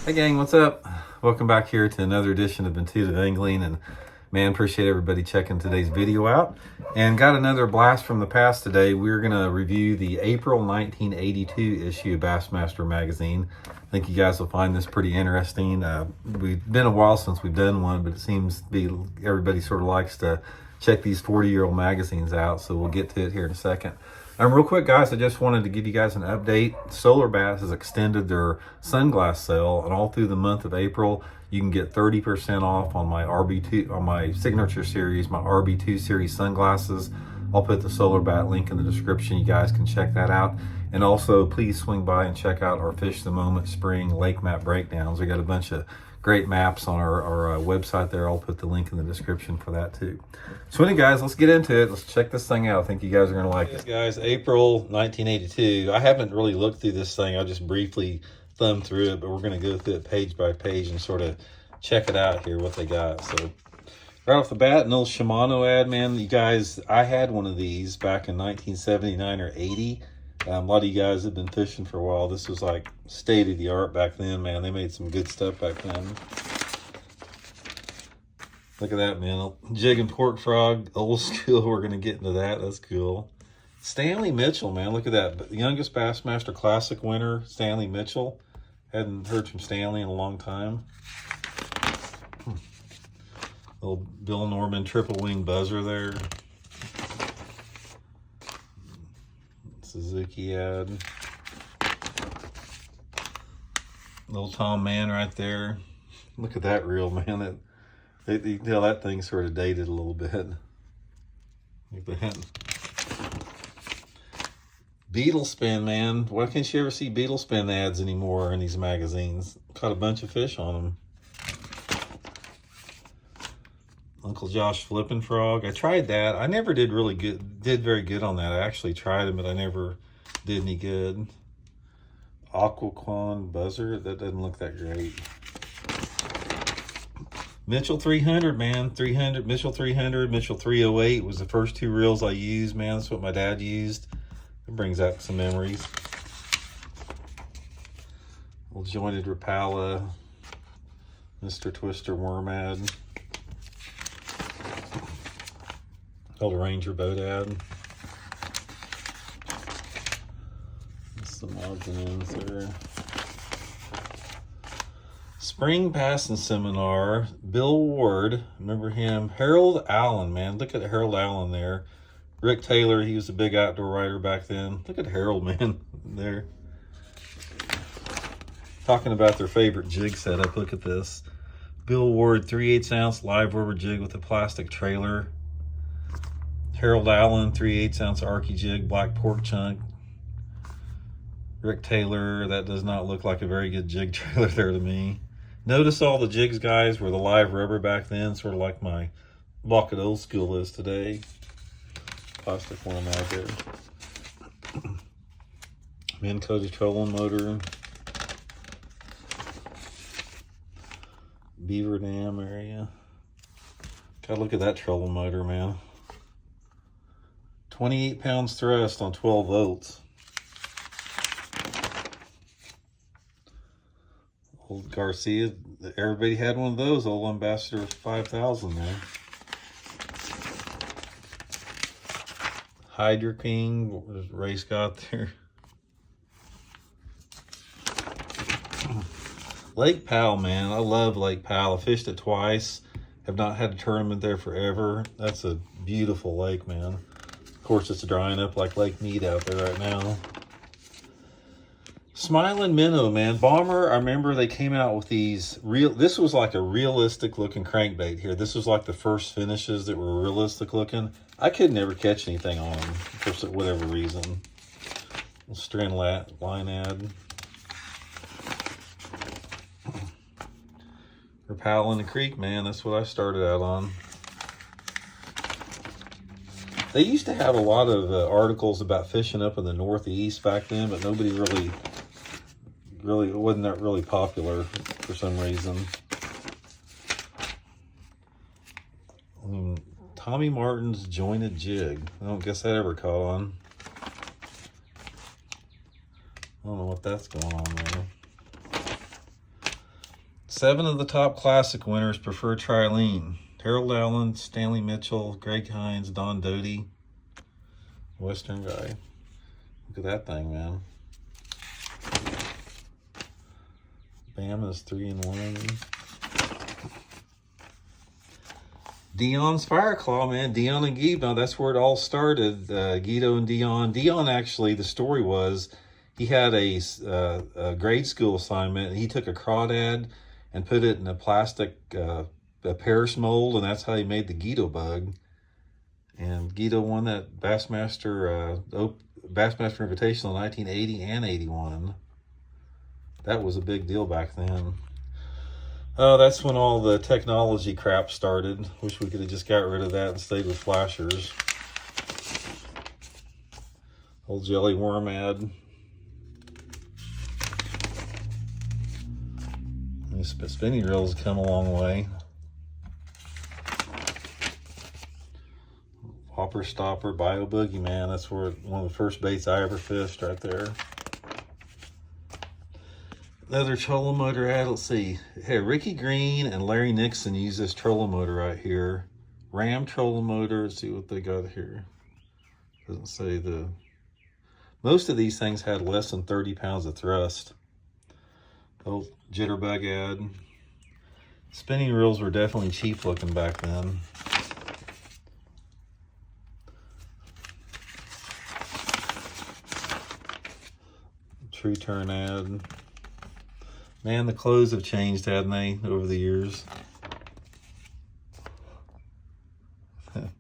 Hey gang, what's up? Welcome back here to another edition of Intuitive Angling, and man, appreciate everybody checking today's video out. And got another blast from the past today. We're gonna review the April 1982 issue of Bassmaster magazine. I think you guys will find this pretty interesting. We've been a while since we've done one, but it seems to be everybody sort of likes to check these 40-year-old magazines out, so we'll get to it here in a second. Real quick, guys, I just wanted to give you guys an update. Solar Bass has extended their sunglass sale, and all through the month of April, you can get 30% off on my RB2, on my signature series, my RB2 series sunglasses. I'll put the Solar Bat link in the description. You guys can check that out. And also, please swing by and check out our Fish the Moment Spring Lake Map Breakdowns. We got a bunch of great maps on our website there. I'll put the link in the description for that too. So anyway, guys, let's get into it. Let's check this thing out. I think you guys are going to like it. Guys, April 1982. I haven't really looked through this thing. I just briefly thumbed through it, but we're going to go through it page by page and sort of check it out here, what they got. So right off the bat, an old Shimano ad, man. You guys, I had one of these back in 1979 or 80. A lot of you guys have been fishing for a while. This was like state of the art back then, man. They made some good stuff back then. Look at that, man. Jig and pork frog, old school. We're going to get into that. That's cool. Stanley Mitchell, man. Look at that. The youngest Bassmaster Classic winner, Stanley Mitchell. Hadn't heard from Stanley in a long time. Little Bill Norman triple wing buzzer there. Suzuki ad. Little Tom Mann right there. Look at that reel, man. You can tell that thing sort of dated a little bit. Look at that. Beetle Spin, man. Why can't you ever see Beetle Spin ads anymore in these magazines? Caught a bunch of fish on them. Uncle Josh Flippin' Frog. I tried that. I never did very good on that. I actually tried them, but I never did any good. Aquaquan Buzzer. That doesn't look that great. Mitchell 300, man. 300, Mitchell 300, Mitchell 308 was the first two reels I used, man. That's what my dad used. It brings back some memories. Little jointed Rapala. Mr. Twister Worm ad. Old Ranger boat ad. Some odds and ends there. Spring Passing Seminar. Bill Ward, remember him? Harold Allen, man. Look at Harold Allen there. Rick Taylor, he was a big outdoor writer back then. Look at Harold, man, there. Talking about their favorite jig setup. Look at this. Bill Ward, 3/8 ounce live rubber jig with a plastic trailer. Harold Allen, 3/8 ounce Arky jig, black pork chunk. Rick Taylor, that does not look like a very good jig trailer there to me. Notice all the jigs, guys, were the live rubber back then, sort of like my bucket old school is today. Plastic one out there. Minn Kota trolling motor. Beaver Dam area. God, look at that trolling motor, man. 28 pounds thrust on 12 volts. Old Garcia, everybody had one of those, old Ambassador 5000 there. Hydra King, what was Ray Scott there? Lake Powell, man, I love Lake Powell. I fished it twice, have not had a tournament there forever. That's a beautiful lake, man. Of course, it's drying up like Lake Mead out there right now. Smiling Minnow, man. Bomber, I remember they came out with these this was like a realistic looking crankbait here. This was like the first finishes that were realistic looking. I could never catch anything on them for whatever reason. Strand line ad. Rapala in the creek, man. That's what I started out on. They used to have a lot of articles about fishing up in the Northeast back then, but nobody really wasn't that really popular for some reason. Tommy Martin's jointed jig. I don't guess that ever caught on. I don't know what that's going on there. 7 of the top classic winners prefer Trilene. Harold Allen, Stanley Mitchell, Greg Hines, Don Doty. Western guy. Look at that thing, man. Bama's 3-1. Dion's Fireclaw, man. Dion and Guido, that's where it all started. Guido and Dion. Dion, actually, the story was he had a grade school assignment. He took a crawdad and put it in a plastic a Paris mold, and that's how he made the Guido bug. And Guido won that Bassmaster Invitational in 1980 and 81. That was a big deal back then. Oh, that's when all the technology crap started. Wish we could have just got rid of that and stayed with flashers. Old jelly worm ad. These spinning reels come a long way. Hopper Stopper, Bio Boogie, man. That's where one of the first baits I ever fished, right there. Another trolling motor ad. Let's see. Hey, Ricky Green and Larry Nixon use this trolling motor right here. Ram trolling motor. Let's see what they got here. Doesn't say the... Most of these things had less than 30 pounds of thrust. Oh, jitterbug ad. Spinning reels were definitely cheap looking back then. True turn ad. Man, the clothes have changed, hadn't they, over the years? When's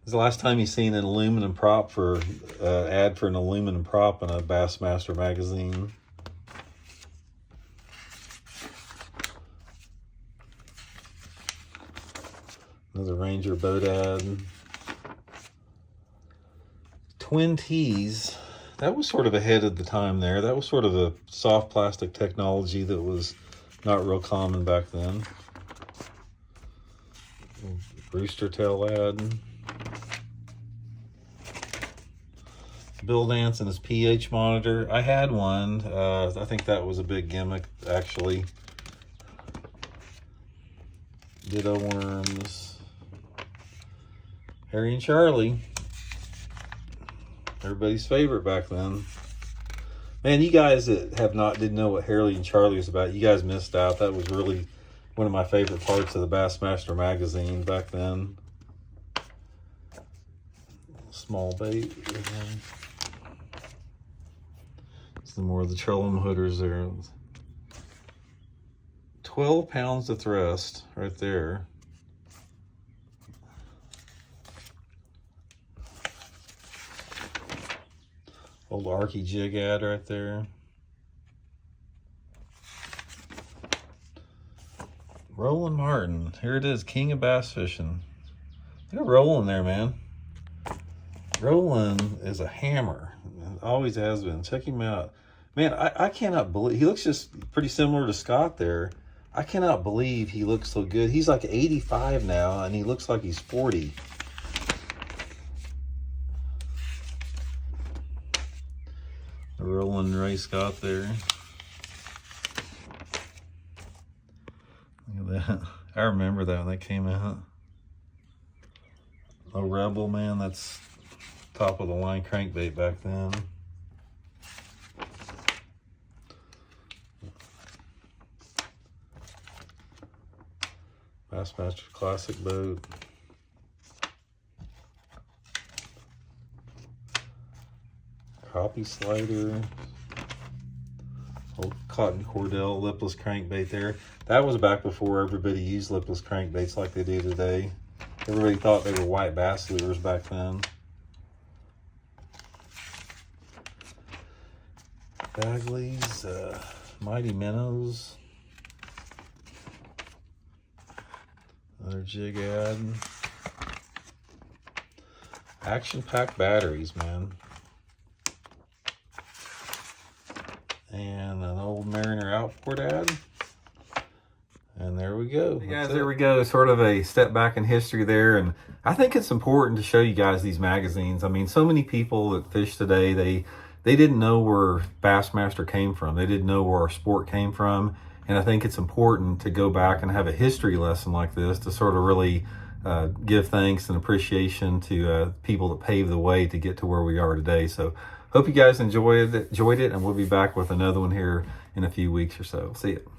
the last time you seen an aluminum prop for ad for an aluminum prop in a Bassmaster magazine? Another Ranger boat ad. Twin Tees. That was sort of ahead of the time there. That was sort of a soft plastic technology that was not real common back then. Rooster tail ad. Bill Dance and his pH monitor. I had one. I think that was a big gimmick, actually. Ditto worms. Harry and Charlie. Everybody's favorite back then. Man, you guys that didn't know what Harley and Charlie was about, you guys missed out. That was really one of my favorite parts of the Bassmaster magazine back then. Small bait. Some more of the trolling motors there. 12 pounds of thrust right there. Old Arky jig ad right there. Roland Martin. Here it is, king of bass fishing. Look at Roland there, man. Roland is a hammer. Always has been. Check him out. Man, I cannot believe, he looks just pretty similar to Scott there. I cannot believe he looks so good. He's like 85 now, and he looks like he's 40. Roland Ray Scott there. Look at that. I remember that when that came out. A Rebel, man, that's top of the line crankbait back then. Bassmaster Classic boat. Crappie slider. Old Cotton Cordell lipless crankbait there. That was back before everybody used lipless crankbaits like they do today. Everybody thought they were white bass lures back then. Bagley's, Mighty Minnows. Another jig ad. Action pack batteries, man. And an old Mariner Outboard ad. And there we go. Hey guys, there we go. Sort of a step back in history there. And I think it's important to show you guys these magazines. I mean, so many people that fish today, they didn't know where Bassmaster came from. They didn't know where our sport came from. And I think it's important to go back and have a history lesson like this to sort of really give thanks and appreciation to people that paved the way to get to where we are today. So hope you guys enjoyed it, and we'll be back with another one here in a few weeks or so. See you.